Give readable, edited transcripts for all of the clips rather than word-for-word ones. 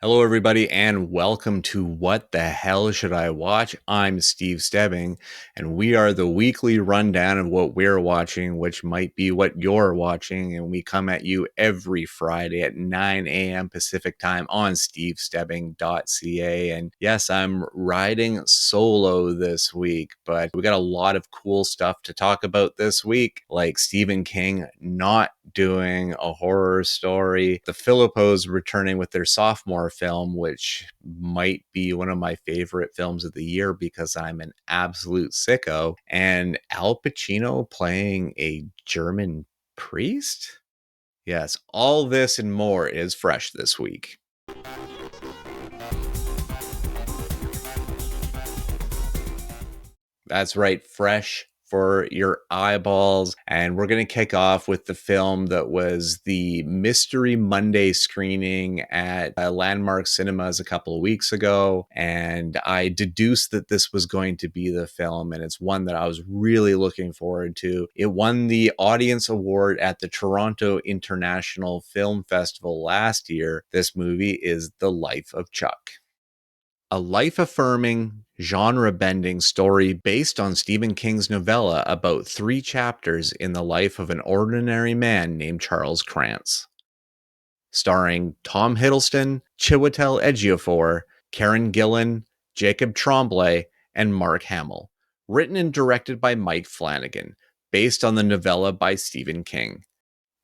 Hello, everybody, and welcome to What the Hell Should I Watch? I'm Steve Stebbing, and we are the weekly rundown of what we're watching, which might be what you're watching, and we come at you every Friday at 9 a.m. Pacific time on stevestebbing.ca. And yes, I'm riding solo this week, but we got a lot of cool stuff to talk about this week, like Stephen King not doing a horror story, the Filippos returning with their sophomore film, which might be one of my favorite films of the year because I'm an absolute sicko, and Al Pacino playing a German priest. Yes, all this and more is fresh this week. That's right, fresh for your eyeballs. And we're going to kick off with the film that was the Mystery Monday screening at Landmark Cinemas a couple of weeks ago. And I deduced that this was going to be the film, and it's one that I was really looking forward to. It won the Audience Award at the Toronto International Film Festival last year. This movie is The Life of Chuck, a life-affirming, genre-bending story based on Stephen King's novella about 3 chapters in the life of an ordinary man named Charles Krantz. Starring Tom Hiddleston, Chiwetel Ejiofor, Karen Gillan, Jacob Tremblay, and Mark Hamill. Written and directed by Mike Flanagan, based on the novella by Stephen King.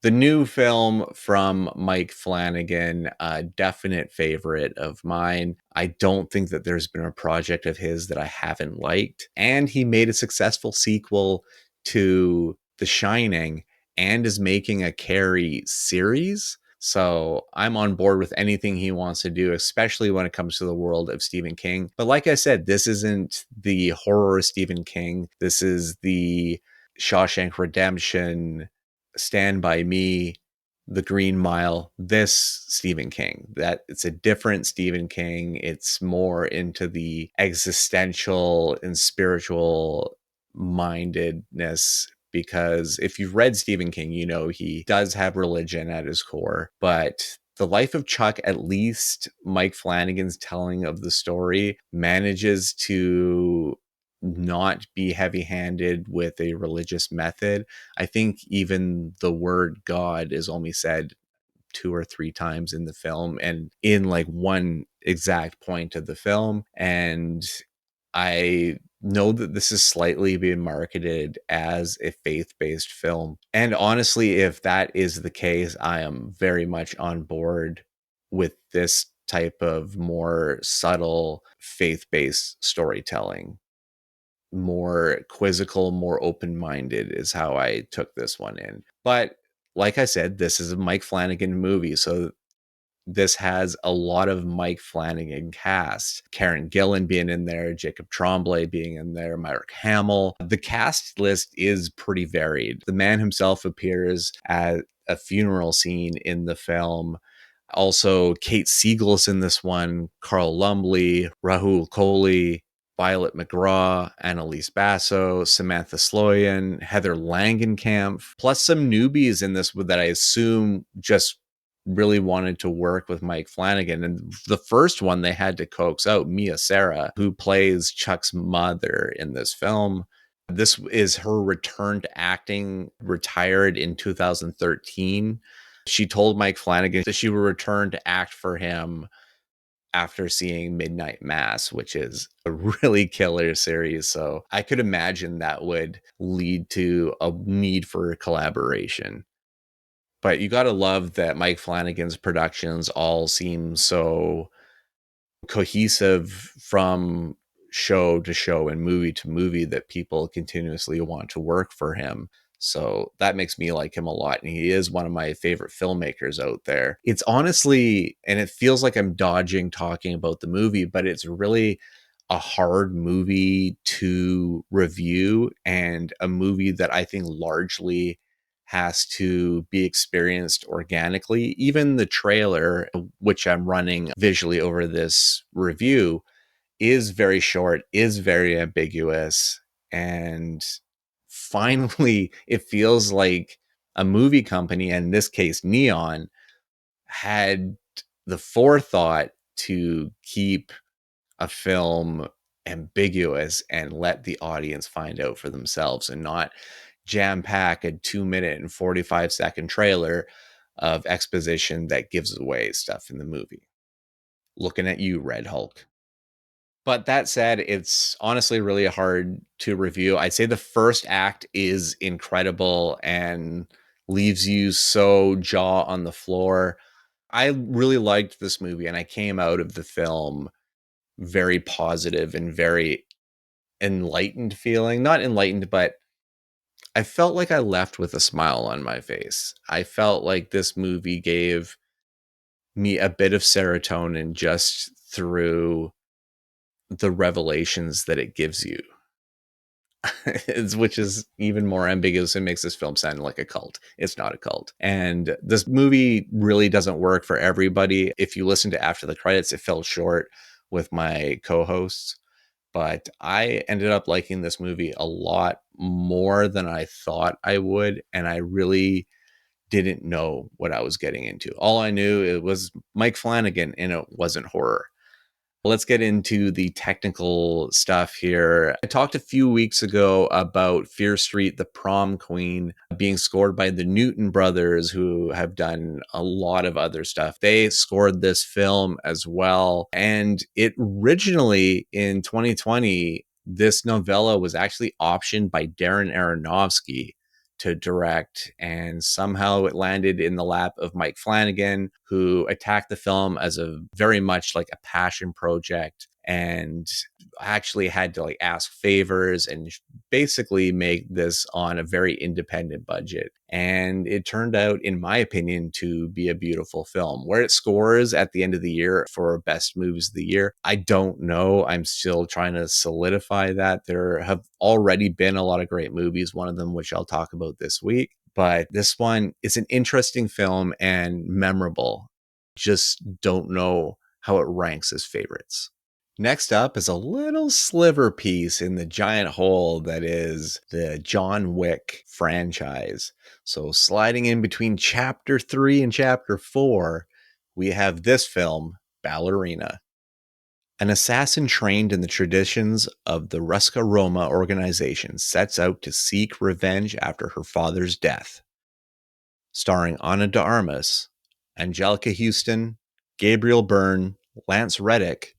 The new film from Mike Flanagan, a definite favorite of mine. I don't think that there's been a project of his that I haven't liked. And he made a successful sequel to The Shining and is making a Carrie series. So I'm on board with anything he wants to do, especially when it comes to the world of Stephen King. But like I said, this isn't the horror Stephen King. This is the Shawshank Redemption, Stand By Me, The Green Mile, this Stephen King. That it's a different Stephen King. It's more into the existential and spiritual mindedness, because if you've read Stephen King, you know he does have religion at his core. But The Life of Chuck, at least Mike Flanagan's telling of the story, manages to not be heavy-handed with a religious method. I think even the word God is only said 2 or 3 times in the film, and in like one exact point of the film. And I know that this is slightly being marketed as a faith-based film. And honestly, if that is the case, I am very much on board with this type of more subtle faith-based storytelling. More quizzical, more open-minded is how I took this one in. But like I said, this is a Mike Flanagan movie, so this has a lot of Mike Flanagan cast. Karen Gillan being in there, Jacob Tremblay being in there, Mark Hamill. The cast list is pretty varied. The man himself appears at a funeral scene in the film. Also, Kate Siegel's in this one, Carl Lumbly, Rahul Kohli, Violet McGraw, Annalise Basso, Samantha Sloyan, Heather Langenkamp, plus some newbies in this that I assume just really wanted to work with Mike Flanagan. And the first one they had to coax out, Mia Sara, who plays Chuck's mother in this film. This is her return to acting, retired in 2013. She told Mike Flanagan that she would return to act for him after seeing Midnight Mass, which is a really killer series. So I could imagine that would lead to a need for collaboration. But you got to love that Mike Flanagan's productions all seem so cohesive from show to show and movie to movie that people continuously want to work for him. So that makes me like him a lot. And he is one of my favorite filmmakers out there. It's honestly, and it feels like I'm dodging talking about the movie, but it's really a hard movie to review, and a movie that I think largely has to be experienced organically. Even the trailer, which I'm running visually over this review, is very short, is very ambiguous, and finally it feels like a movie company, and in this case Neon, had the forethought to keep a film ambiguous and let the audience find out for themselves and not jam pack a 2 minute and 45-second trailer of exposition that gives away stuff in the movie. Looking at you, Red Hulk. But that said, it's honestly really hard to review. I'd say the first act is incredible and leaves you so jaw on the floor. I really liked this movie, and I came out of the film very positive and very enlightened feeling. Not enlightened, but I felt like I left with a smile on my face. I felt like this movie gave me a bit of serotonin just through the revelations that it gives you. Which is even more ambiguous and makes this film sound like a cult. It's not a cult. And this movie really doesn't work for everybody. If you listen to After the Credits, it fell short with my co-hosts. But I ended up liking this movie a lot more than I thought I would. And I really didn't know what I was getting into. All I knew it was Mike Flanagan and it wasn't horror. Let's get into the technical stuff here. I talked a few weeks ago about Fear Street, the Prom Queen, being scored by the Newton brothers, who have done a lot of other stuff. They scored this film as well. And it originally in 2020, this novella was actually optioned by Darren Aronofsky to direct, and somehow it landed in the lap of Mike Flanagan, who attacked the film as a very much like a passion project and actually had to like ask favors and basically make this on a very independent budget. And it turned out, in my opinion, to be a beautiful film. Where it scores at the end of the year for best movies of the year, I don't know. I'm still trying to solidify that. There have already been a lot of great movies, one of them which I'll talk about this week. But this one is an interesting film and memorable. Just don't know how it ranks as favorites. Next up is a little sliver piece in the giant hole that is the John Wick franchise. So sliding in between chapter 3 and chapter 4, we have this film, Ballerina. An assassin trained in the traditions of the Ruska Roma organization sets out to seek revenge after her father's death. Starring Ana de Armas, Angelica Houston, Gabriel Byrne, Lance Reddick,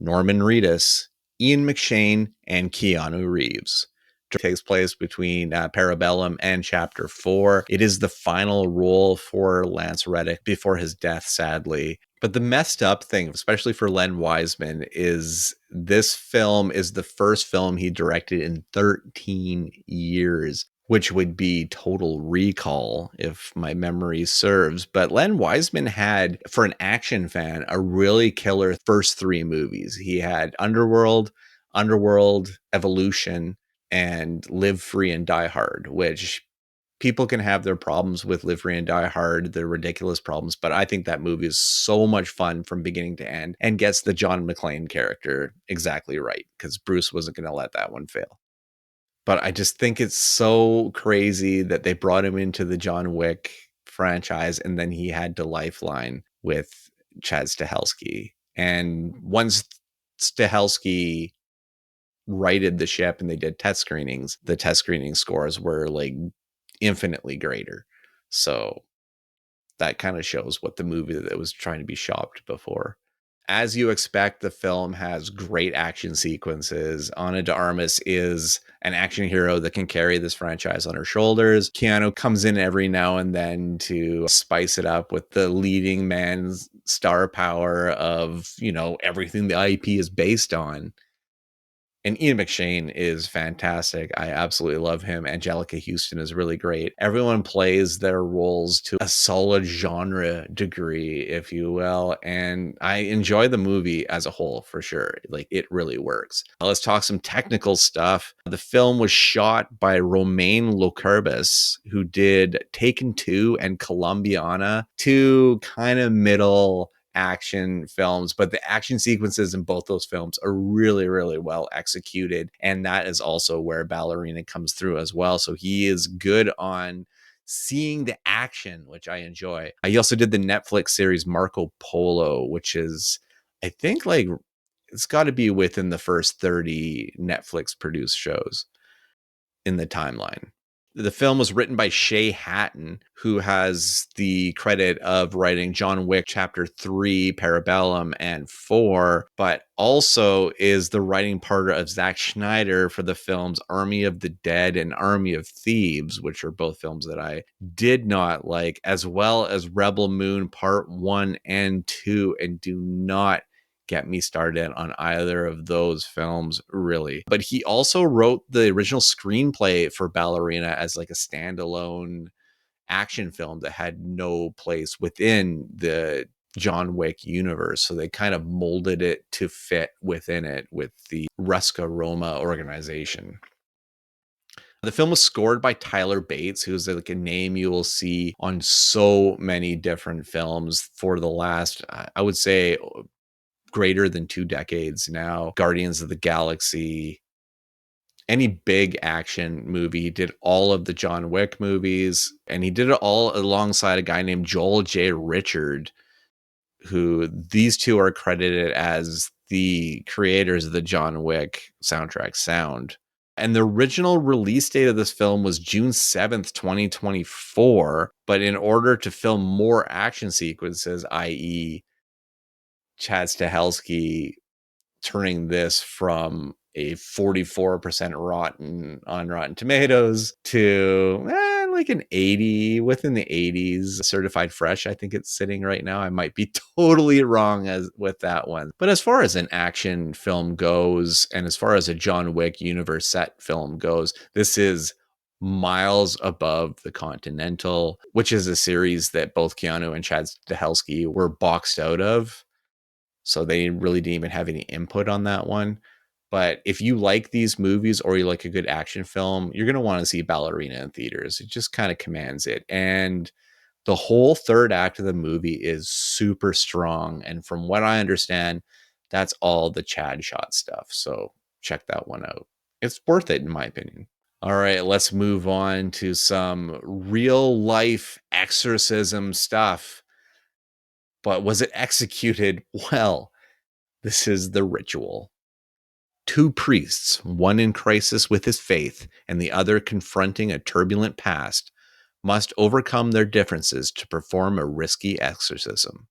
Norman Reedus, Ian McShane, and Keanu Reeves. It takes place between Parabellum and Chapter 4. It is the final role for Lance Reddick before his death, sadly. But the messed up thing, especially for Len Wiseman, is this film is the first film he directed in 13 years, which would be Total Recall if my memory serves. But Len Wiseman had, for an action fan, a really killer first 3 movies. He had Underworld, Evolution, and Live Free and Die Hard, which people can have their problems with Live Free and Die Hard, their ridiculous problems, but I think that movie is so much fun from beginning to end and gets the John McClane character exactly right, because Bruce wasn't going to let that one fail. But I just think it's so crazy that they brought him into the John Wick franchise and then he had to lifeline with Chad Stahelski. And once Stahelski righted the ship and they did test screenings, the test screening scores were like infinitely greater. So that kind of shows what the movie that was trying to be shopped before. As you expect, the film has great action sequences. Ana de Armas is an action hero that can carry this franchise on her shoulders. Keanu comes in every now and then to spice it up with the leading man's star power of, you know, everything the IP is based on. And Ian McShane is fantastic. I absolutely love him. Angelica Houston is really great. Everyone plays their roles to a solid genre degree, if you will. And I enjoy the movie as a whole, for sure. Like, it really works. Let's talk some technical stuff. The film was shot by Romain Locurbis, who did Taken 2 and Colombiana, 2 kind of middle action films, but the action sequences in both those films are really, really well executed. And that is also where Ballerina comes through as well. So he is good on seeing the action, which I enjoy. He also did the Netflix series Marco Polo, which is I think like it's got to be within the first 30 Netflix produced shows in the timeline. The film was written by Shay Hatton, who has the credit of writing John Wick Chapter 3, Parabellum, and 4, but also is the writing partner of Zack Snyder for the films Army of the Dead and Army of Thieves, which are both films that I did not like, as well as Rebel Moon Part 1 and 2, and do not get me started on either of those films, really. But he also wrote the original screenplay for Ballerina as like a standalone action film that had no place within the John Wick universe. So they kind of molded it to fit within it with the Ruska Roma organization. The film was scored by Tyler Bates, who's like a name you will see on so many different films for the last, I would say, greater than 2 decades now. Guardians of the Galaxy, any big action movie. He did all of the John Wick movies, and he did it all alongside a guy named Joel J. Richard, who these two are credited as the creators of the John Wick soundtrack sound. And the original release date of this film was June 7th, 2024. But in order to film more action sequences, i.e., Chad Stahelski turning this from a 44% rotten on Rotten Tomatoes to like an 80, within the 80s, certified fresh. I think it's sitting right now. I might be totally wrong as with that one. But as far as an action film goes, and as far as a John Wick universe set film goes, this is miles above The Continental, which is a series that both Keanu and Chad Stahelski were boxed out of. So they really didn't even have any input on that one. But if you like these movies or you like a good action film, you're going to want to see Ballerina in theaters. It just kind of commands it. And the whole third act of the movie is super strong. And from what I understand, that's all the Chad shot stuff. So check that one out. It's worth it, in my opinion. All right, let's move on to some real life exorcism stuff. But was it executed well? This is The Ritual. Two priests, one in crisis with his faith and the other confronting a turbulent past, must overcome their differences to perform a risky exorcism.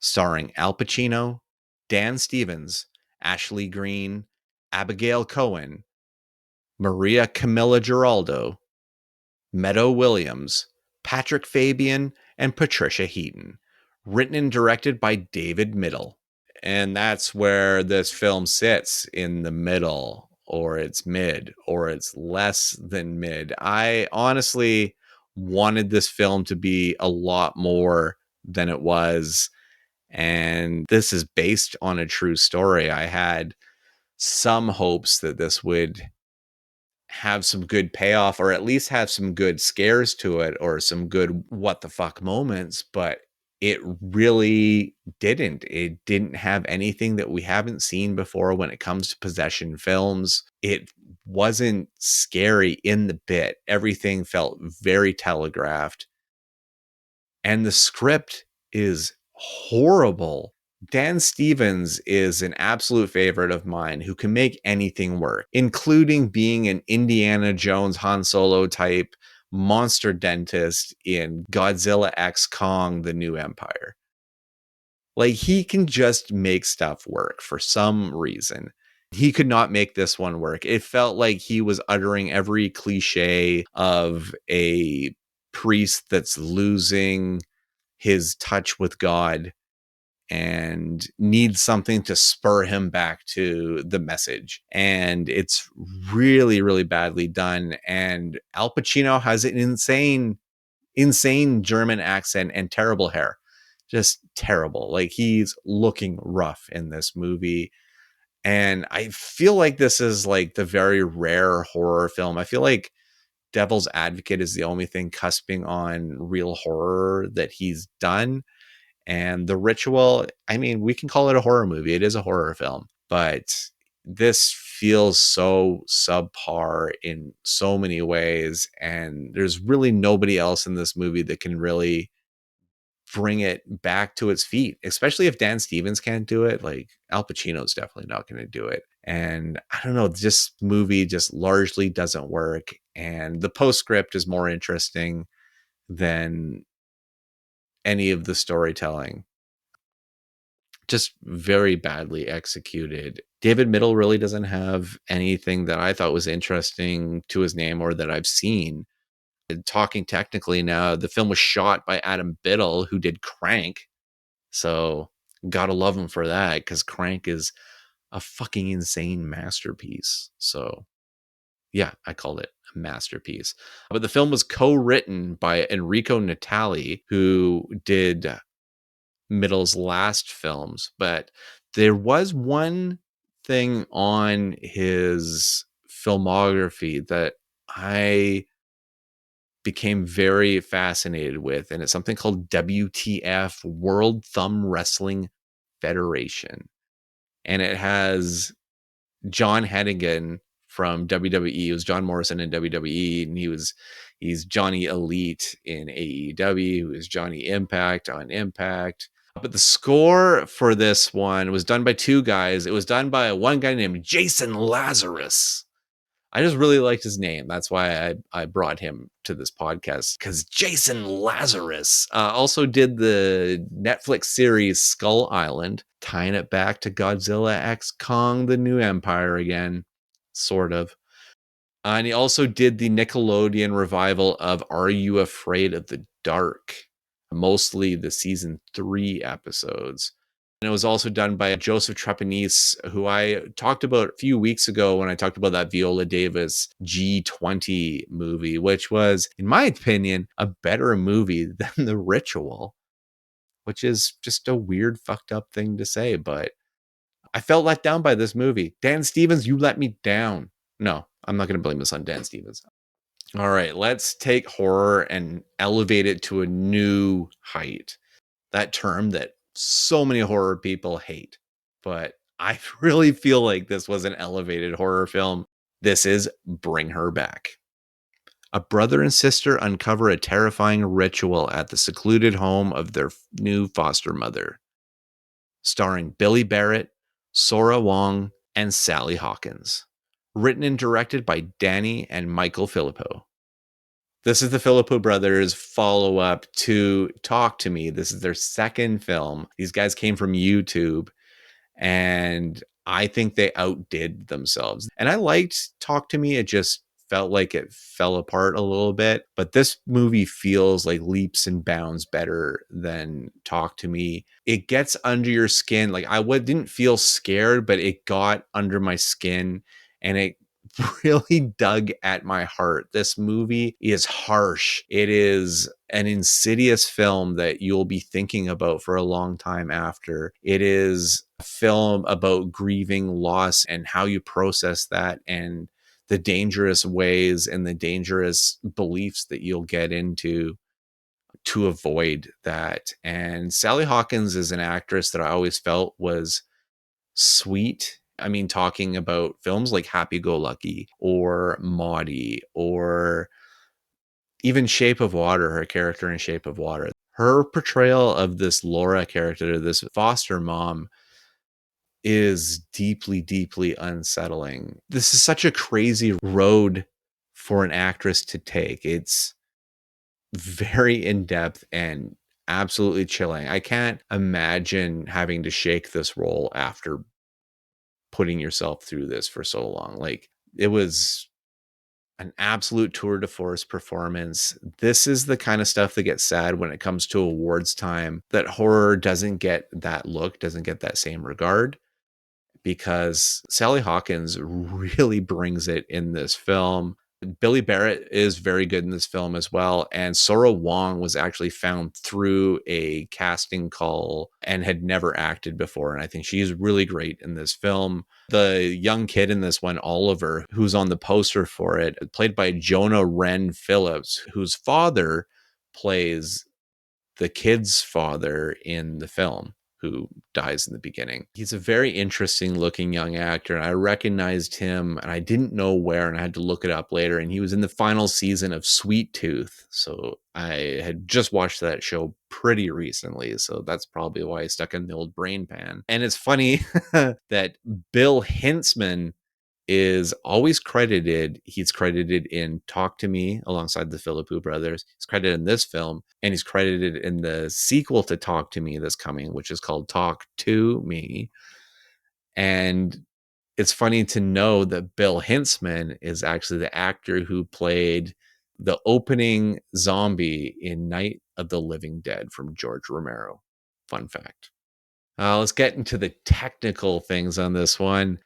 Starring Al Pacino, Dan Stevens, Ashley Greene, Abigail Cohen, Maria Camilla Giraldo, Meadow Williams, Patrick Fabian, and Patricia Heaton. Written and directed by David Middle. And that's where this film sits, in the middle, or it's mid, or it's less than mid. I honestly wanted this film to be a lot more than it was. And this is based on a true story. I had some hopes that this would have some good payoff, or at least have some good scares to it, or some good what the fuck moments, but it really didn't. It didn't have anything that we haven't seen before when it comes to possession films. It wasn't scary in the bit. Everything felt very telegraphed. And the script is horrible. Dan Stevens is an absolute favorite of mine who can make anything work, including being an Indiana Jones Han Solo type monster dentist in Godzilla X Kong: The New Empire. Like, he can just make stuff work for some reason. He could not make this one work. It felt like he was uttering every cliche of a priest that's losing his touch with God and needs something to spur him back to the message. And it's really, really badly done. And Al Pacino has an insane German accent and terrible hair. Just terrible. Like, he's looking rough in this movie. And I feel like this is like the very rare horror film. I feel like Devil's Advocate is the only thing cusping on real horror that he's done. And The Ritual, I mean, we can call it a horror movie. It is a horror film, but this feels so subpar in so many ways. And there's really nobody else in this movie that can really bring it back to its feet, especially if Dan Stevens can't do it. Like Al Pacino's definitely not going to do it. And I don't know, this movie just largely doesn't work. And the postscript is more interesting than any of the storytelling. Just very badly executed. David Middle really doesn't have anything that I thought was interesting to his name or that I've seen. Talking technically now, the film was shot by Adam Biddle, who did Crank. So gotta love him for that, because Crank is a fucking insane masterpiece. So yeah, I called it a masterpiece. But the film was co-written by Enrico Natali, who did Middle's last films. But there was one thing on his filmography that I became very fascinated with, and it's something called WTF, World Thumb Wrestling Federation. And it has John Hennigan from WWE. It was John Morrison in WWE, and he's Johnny Elite in AEW, who is Johnny Impact on Impact. But the score for this one was done by two guys. It was done by one guy named Jason Lazarus. I just really liked his name. That's why I brought him to this podcast, because Jason Lazarus also did the Netflix series Skull Island, tying it back to Godzilla X Kong, the New Empire again, sort of. And he also did the Nickelodeon revival of Are You Afraid of the Dark? Mostly the season 3 episodes. And it was also done by Joseph Trepanese, who I talked about a few weeks ago when I talked about that Viola Davis G20 movie, which was, in my opinion, a better movie than The Ritual, which is just a weird, fucked up thing to say. But I felt let down by this movie. Dan Stevens, you let me down. No, I'm not going to blame this on Dan Stevens. All right, let's take horror and elevate it to a new height. That term that so many horror people hate. But I really feel like this was an elevated horror film. This is Bring Her Back. A brother and sister uncover a terrifying ritual at the secluded home of their new foster mother. Starring Billy Barrett, Sora Wong, and Sally Hawkins. Written and directed by Danny and Michael Filippo. This is the Filippo brothers' follow-up to Talk to Me. This is their second film. These guys came from YouTube, and I think they outdid themselves. And I liked Talk to Me. It just felt like it fell apart a little bit. But this movie feels like leaps and bounds better than Talk to Me. It gets under your skin. Like didn't feel scared, but it got under my skin, and it really dug at my heart. This movie is harsh. It is an insidious film that you'll be thinking about for a long time after. It is a film about grieving loss and how you process that, and the dangerous ways and the dangerous beliefs that you'll get into to avoid that. And Sally Hawkins is an actress that I always felt was sweet. I mean, talking about films like Happy Go Lucky or Maudie or even Shape of Water, her character in Shape of Water. Her portrayal of this Laura character, this foster mom, is deeply, deeply unsettling. This is such a crazy road for an actress to take. It's very in-depth and absolutely chilling. I can't imagine having to shake this role after putting yourself through this for so long. Like, it was an absolute tour de force performance. This is the kind of stuff that gets sad when it comes to awards time, that horror doesn't get that look, doesn't get that same regard, because Sally Hawkins really brings it in this film. Billy Barrett is very good in this film as well. And Sora Wong was actually found through a casting call and had never acted before. And I think she's really great in this film. The young kid in this one, Oliver, who's on the poster for it, played by Jonah Wren Phillips, whose father plays the kid's father in the film. who dies in the beginning. He's a very interesting looking young actor. I recognized him and I didn't know where, and I had to look it up later. And he was in the final season of Sweet Tooth. So I had just watched that show pretty recently. So that's probably why I stuck in the old brain pan. And it's funny that Bill Hintzman is always credited. He's credited in Talk to Me alongside the Philippou brothers. He's credited in this film, and he's credited in the sequel to Talk to Me that's coming, which is called Talk to Me. And it's funny to know that Bill Hintzman is actually the actor who played the opening zombie in Night of the Living Dead from George Romero. Fun fact. Let's get into the technical things on this one.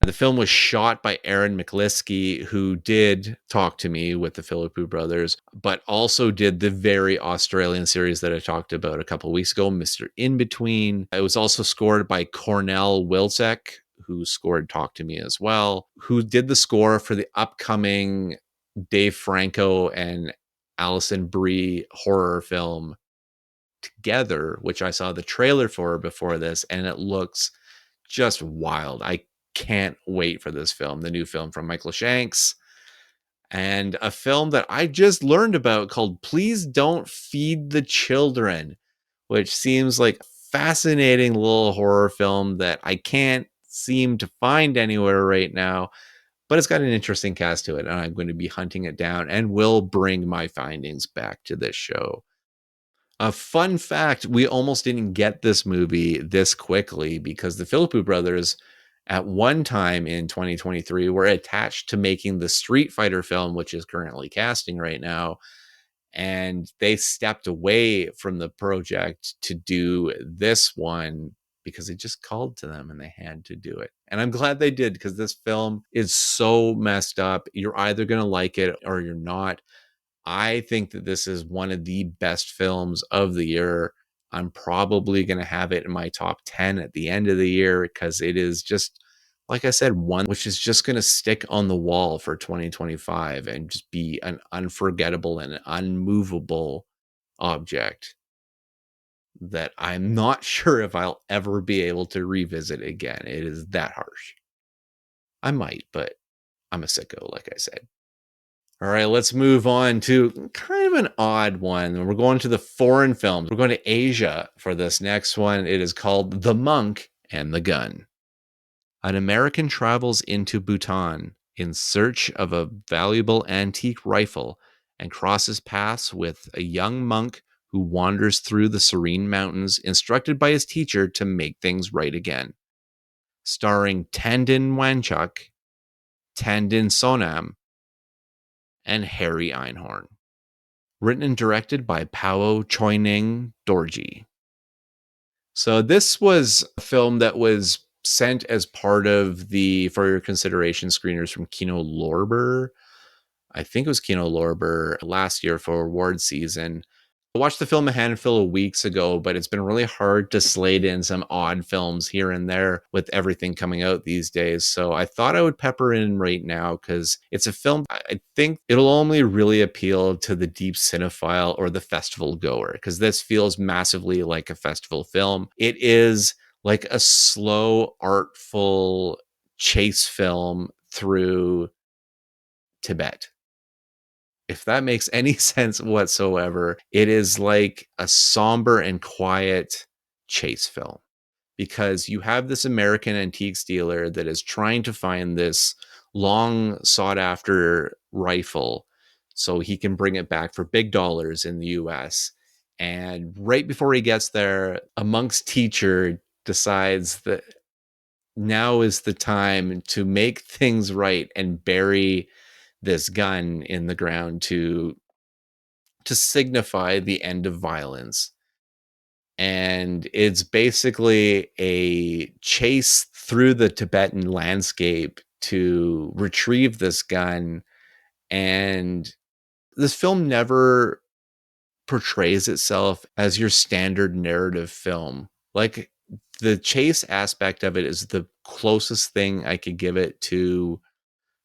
The film was shot by Aaron McLiskey, who did Talk to Me with the Philippou brothers, but also did the very Australian series that I talked about a couple of weeks ago, Mr. In Between. It was also scored by Cornell Wilczek, who scored Talk to Me as well, who did the score for the upcoming Dave Franco and Alison Brie horror film Together, which I saw the trailer for before this, and it looks just wild. I can't wait for this film, the new film from Michael Shanks, and a film that I just learned about called Please Don't Feed the Children, which seems like a fascinating little horror film that I can't seem to find anywhere right now, but it's got an interesting cast to it, and I'm going to be hunting it down and will bring my findings back to this show. A fun fact, we almost didn't get this movie this quickly because the Philippou brothers at one time in 2023 were attached to making the Street Fighter film, which is currently casting right now. And they stepped away from the project to do this one because it just called to them and they had to do it. And I'm glad they did, because this film is so messed up. You're either going to like it or you're not. I think that this is one of the best films of the year. I'm probably going to have it in my top 10 at the end of the year because it is just, like I said, one which is just going to stick on the wall for 2025 and just be an unforgettable and unmovable object that I'm not sure if I'll ever be able to revisit again. It is that harsh. I might, but I'm a sicko, like I said. All right, let's move on to kind of an odd one. We're going to the foreign films. We're going to Asia for this next one. It is called The Monk and the Gun. An American travels into Bhutan in search of a valuable antique rifle and crosses paths with a young monk who wanders through the serene mountains, instructed by his teacher to make things right again. Starring Tandin Wanchuk, Tandin Sonam, and Harry Einhorn. Written and directed by Pao Choining Dorji. So this was a film that was sent as part of the For Your Consideration screeners from Kino Lorber. I think it was Kino Lorber last year for award season. I watched the film a handful of weeks ago, but it's been really hard to slate in some odd films here and there with everything coming out these days. So I thought I would pepper in right now because it's a film I think it'll only really appeal to the deep cinephile or the festival goer, because this feels massively like a festival film. It is like a slow, artful chase film through Tibet. If that makes any sense whatsoever, it is like a somber and quiet chase film, because you have this American antiques dealer that is trying to find this long sought after rifle so he can bring it back for big dollars in the US. And right before he gets there, a monk's teacher decides that now is the time to make things right and bury this gun in the ground to signify the end of violence. And it's basically a chase through the Tibetan landscape to retrieve this gun. And this film never portrays itself as your standard narrative film. Like, the chase aspect of it is the closest thing I could give it to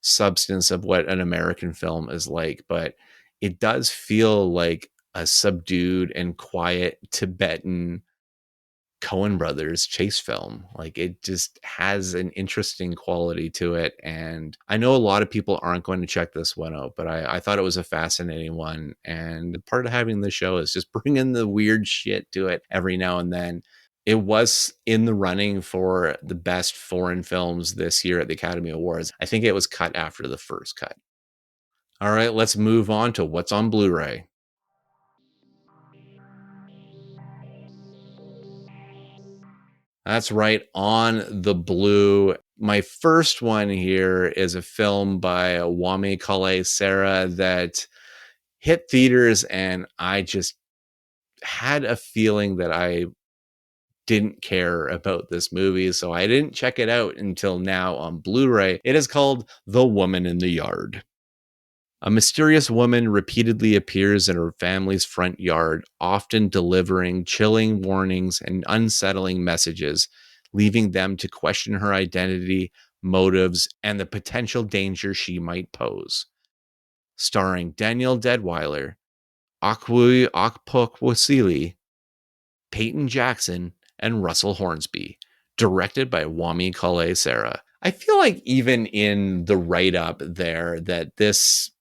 substance of what an American film is like, but it does feel like a subdued and quiet Tibetan Coen Brothers chase film. Like, it just has an interesting quality to it. And I know a lot of people aren't going to check this one out, but I thought it was a fascinating one. And part of having the show is just bringing the weird shit to it every now and then. It was in the running for the best foreign films this year at the Academy Awards. I think it was cut after the first cut. All right, let's move on to what's on Blu-ray. That's right, on the blue. My first one here is a film by Wame Kale Sarah that hit theaters, and I just had a feeling that I didn't care about this movie, so I didn't check it out until now on Blu-ray. It is called The Woman in the Yard. A mysterious woman repeatedly appears in her family's front yard, often delivering chilling warnings and unsettling messages, leaving them to question her identity, motives, and the potential danger she might pose. Starring Daniel Deadwyler, Akwu Okpokwasili, Peyton Jackson, and Russell Hornsby. Directed by Wame Kale Sarah. I feel like even in the write-up there that this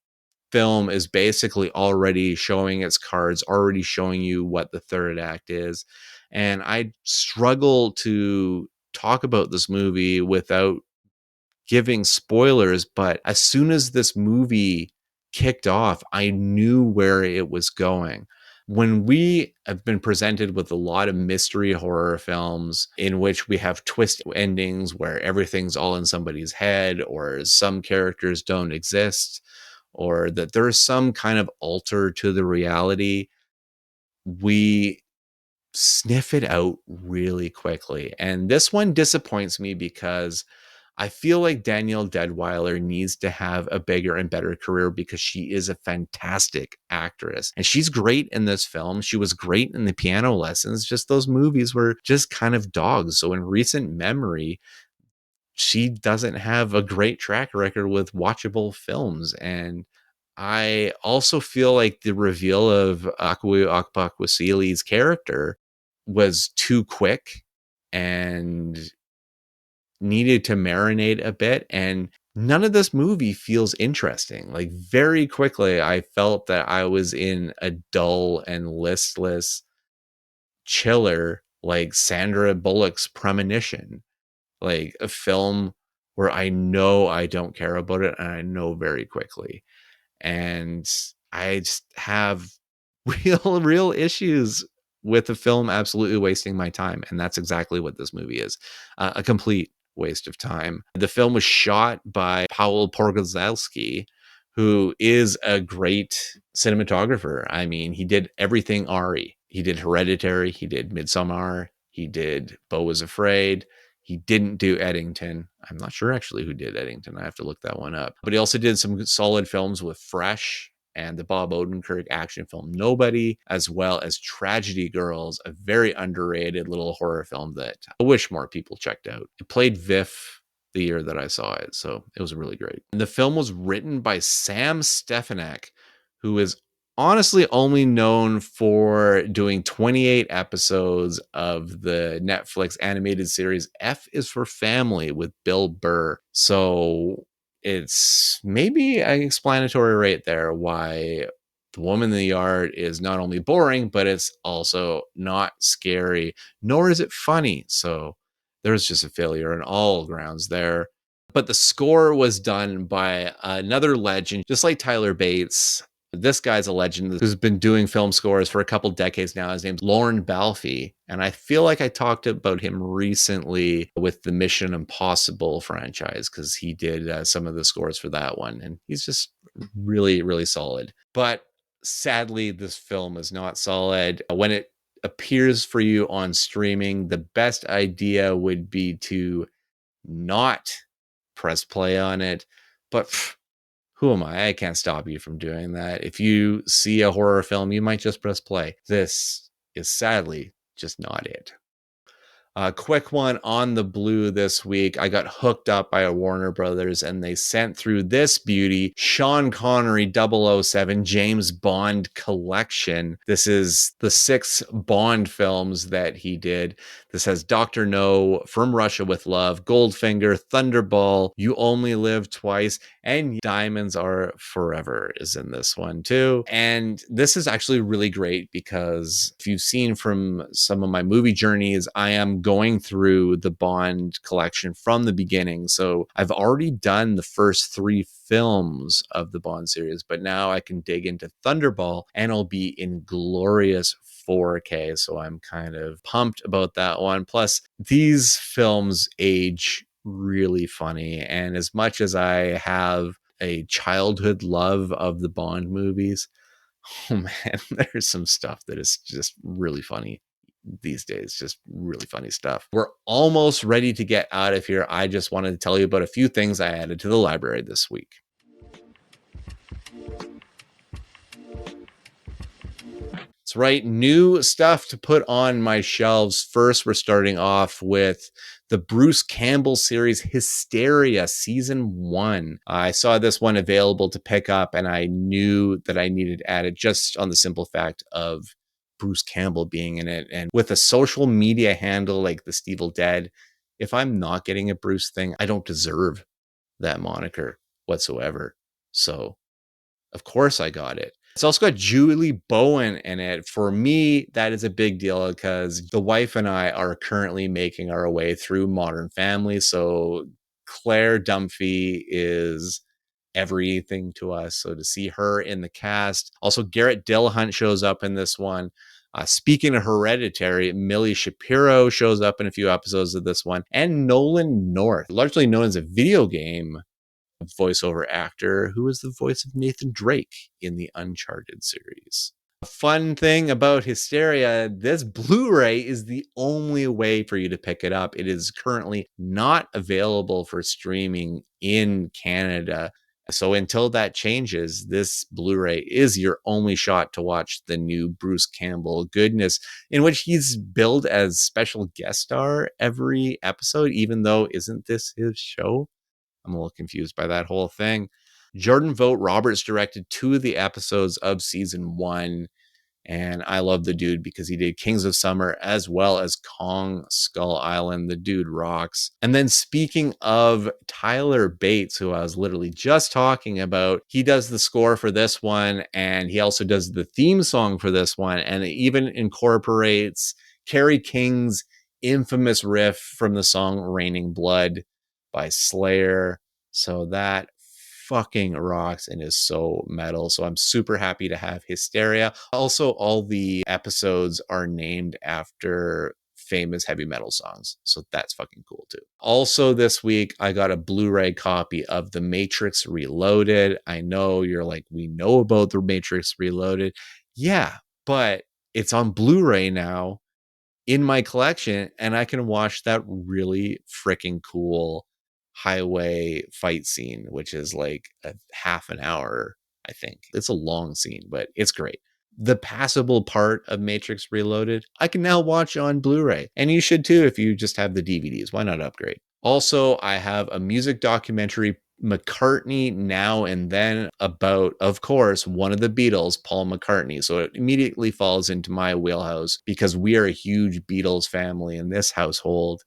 film is basically already showing its cards, already showing you what the third act is. And I struggle to talk about this movie without giving spoilers, but as soon as this movie kicked off, I knew where it was going. When we have been presented with a lot of mystery horror films in which we have twist endings where everything's all in somebody's head, or some characters don't exist, or that there's some kind of alter to the reality, we sniff it out really quickly. And this one disappoints me because I feel like Danielle Deadwyler needs to have a bigger and better career because she is a fantastic actress. And she's great in this film. She was great in The Piano Lessons. Just those movies were just kind of dogs. So in recent memory, she doesn't have a great track record with watchable films. And I also feel like the reveal of Akwu Okpakwasili's character was too quick and needed to marinate a bit. And none of this movie feels interesting. Like, very quickly, I felt that I was in a dull and listless chiller, like Sandra Bullock's Premonition, like a film where I know I don't care about it and I know very quickly. And I just have real issues with the film absolutely wasting my time, and that's exactly what this movie is, a complete waste of time. The film was shot by Paweł Pogorzelski, who is a great cinematographer. I mean, he did everything Ari. He did Hereditary, he did Midsommar, he did Beau Was Afraid. He didn't do Eddington. I'm not sure actually who did Eddington. I have to look that one up. But he also did some solid films with Fresh and the Bob Odenkirk action film Nobody, as well as Tragedy Girls, a very underrated little horror film that I wish more people checked out. It played Viff the year that I saw it, so it was really great. And the film was written by Sam Stefanak, who is honestly only known for doing 28 episodes of the Netflix animated series F is for Family with Bill Burr. So it's maybe an explanatory right there why The Woman in the Yard is not only boring, but it's also not scary, nor is it funny. So there's just a failure on all grounds there. But the score was done by another legend, just like Tyler Bates. This guy's a legend who's been doing film scores for a couple decades now. His name's Lorne Balfe. And I feel like I talked about him recently with the Mission Impossible franchise because he did some of the scores for that one. And he's just really solid. But sadly, this film is not solid. When it appears for you on streaming, the best idea would be to not press play on it. But who am I? I can't stop you from doing that. If you see a horror film, you might just press play. This is sadly just not it. A quick one on the Blue this week. I got hooked up by a Warner Brothers and they sent through this beauty, Sean Connery 007 James Bond collection. This is the 6 Bond films that he did. This has Dr. No, From Russia with Love, Goldfinger, Thunderball, You Only Live Twice, and Diamonds Are Forever is in this one too. And this is actually really great because if you've seen from some of my movie journeys, I am going through the Bond collection from the beginning. So I've already done the first 3 films of the Bond series, but now I can dig into Thunderball and it'll be in glorious 4K. So I'm kind of pumped about that one. Plus, these films age really funny. And as much as I have a childhood love of the Bond movies, oh man, there's some stuff that is just really funny these days. Just really funny stuff. We're almost ready to get out of here. I just wanted to tell you about a few things I added to the library this week. That's right. New stuff to put on my shelves. First, we're starting off with the Bruce Campbell series Hysteria Season 1. I saw this one available to pick up and I knew that I needed to add it just on the simple fact of Bruce Campbell being in it. And with a social media handle like the Stevel Dead, if I'm not getting a Bruce thing, I don't deserve that moniker whatsoever. So of course I got it. It's also got Julie Bowen in it. For me, that is a big deal because the wife and I are currently making our way through Modern Family. So Claire Dunphy is everything to us. So to see her in the cast. Also, Garrett Dillahunt shows up in this one. Speaking of Hereditary, Millie Shapiro shows up in a few episodes of this one. And Nolan North, largely known as a video game voiceover actor who is the voice of Nathan Drake in the Uncharted series. A fun thing about Hysteria, this Blu-ray is the only way for you to pick it up. It is currently not available for streaming in Canada. So until that changes, this Blu-ray is your only shot to watch the new Bruce Campbell goodness, in which he's billed as special guest star every episode, even though isn't this his show? I'm a little confused by that whole thing. Jordan Vogt Roberts directed 2 of the episodes of season 1. And I love the dude because he did Kings of Summer as well as Kong Skull Island. The dude rocks. And then speaking of Tyler Bates, who I was literally just talking about, he does the score for this one. And he also does the theme song for this one. And it even incorporates Kerry King's infamous riff from the song Raining Blood by Slayer. So that fucking rocks and is so metal. So I'm super happy to have Hysteria. Also, all the episodes are named after famous heavy metal songs. So that's fucking cool too. Also this week, I got a Blu-ray copy of The Matrix Reloaded. I know you're like, we know about The Matrix Reloaded. Yeah, but it's on Blu-ray now in my collection and I can watch that really freaking cool highway fight scene, which is like a half an hour. I think it's a long scene, but it's great. The passable part of Matrix Reloaded, I can now watch on Blu-ray, and you should too if you just have the DVDs. Why not upgrade? Also, I have a music documentary, McCartney Now and Then, about, of course, one of the Beatles, Paul McCartney. So it immediately falls into my wheelhouse because we are a huge Beatles family in this household.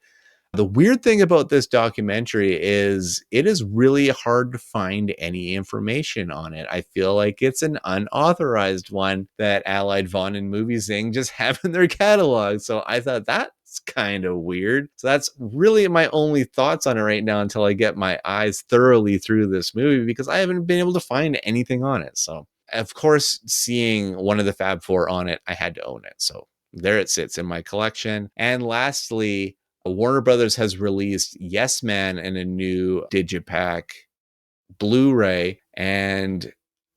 The weird thing about this documentary is it is really hard to find any information on it. I feel like it's an unauthorized one that Allied Vaughn and Movie Zing just have in their catalog. So I thought that's kind of weird. So that's really my only thoughts on it right now until I get my eyes thoroughly through this movie because I haven't been able to find anything on it. So, of course, seeing one of the Fab Four on it, I had to own it. So there it sits in my collection. And lastly, Warner Brothers has released Yes Man in a new Digipack Blu-ray, and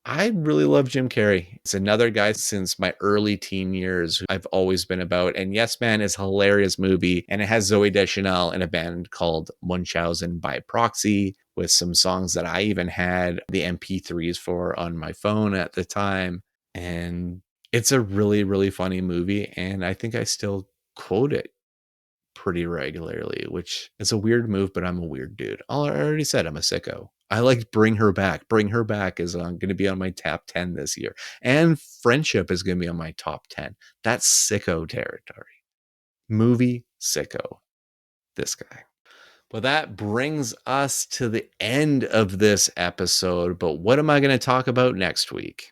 I really love Jim Carrey. It's another guy since my early teen years who I've always been about. And Yes Man is a hilarious movie, and it has Zooey Deschanel in a band called Munchausen by Proxy with some songs that I even had the MP3s for on my phone at the time. And it's a really, really funny movie, and I think I still quote it pretty regularly, which is a weird move, but I'm a weird dude. I already said I'm a sicko. I like Bring Her Back. Bring Her Back is going to be on my top 10 this year. And Friendship is going to be on my top 10. That's sicko territory. Movie sicko. This guy. Well, that brings us to the end of this episode. But what am I going to talk about next week?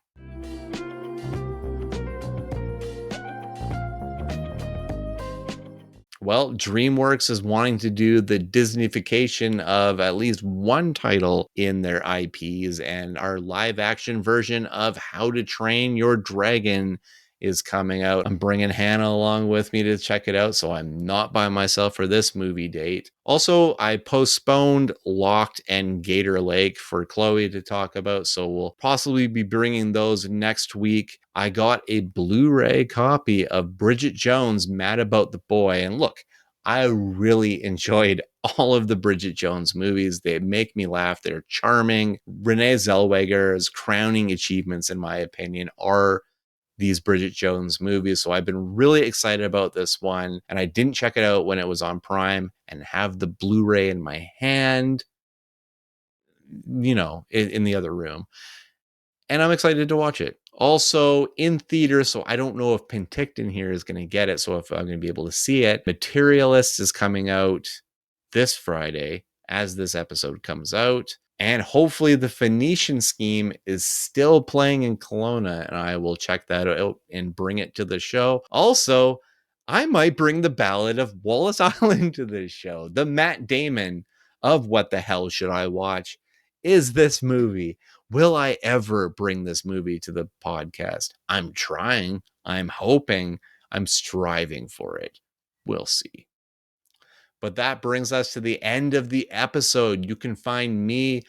Well, DreamWorks is wanting to do the Disneyfication of at least one title in their IPs, and our live action version of How to Train Your Dragon is coming out. I'm bringing Hannah along with me to check it out, so I'm not by myself for this movie date. Also, I postponed Locked and Gator Lake for Chloe to talk about, so we'll possibly be bringing those next week. I got a Blu-ray copy of Bridget Jones' Mad About the Boy, and look, I really enjoyed all of the Bridget Jones movies. They make me laugh. They're charming. Renee Zellweger's crowning achievements, in my opinion, are these Bridget Jones movies. So I've been really excited about this one. And I didn't check it out when it was on Prime and have the Blu-ray in my hand, in the other room. And I'm excited to watch it. Also in theaters, so I don't know if Penticton here is going to get it, so if I'm going to be able to see it. Materialist is coming out this Friday as this episode comes out. And hopefully the Phoenician Scheme is still playing in Kelowna, and I will check that out and bring it to the show. Also, I might bring the Ballad of Wallace Island to this show. The Matt Damon of What the Hell Should I Watch is this movie. Will I ever bring this movie to the podcast? I'm trying. I'm hoping. I'm striving for it. We'll see. But that brings us to the end of the episode. You can find me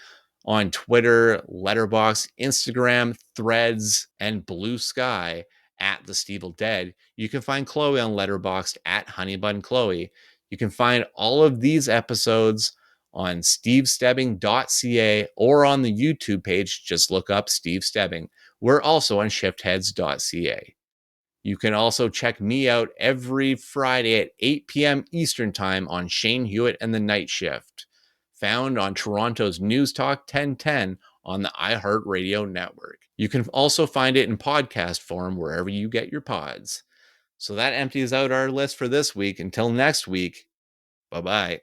on Twitter, Letterboxd, Instagram, Threads, and Blue Sky at The Stevel Dead. You can find Chloe on Letterboxd at HoneyBunChloe. You can find all of these episodes on stevestebbing.ca or on the YouTube page. Just look up Steve Stebbing. We're also on shiftheads.ca. You can also check me out every Friday at 8 p.m. Eastern Time on Shane Hewitt and the Night Shift, found on Toronto's News Talk 1010 on the iHeartRadio network. You can also find it in podcast form wherever you get your pods. So that empties out our list for this week. Until next week, bye-bye.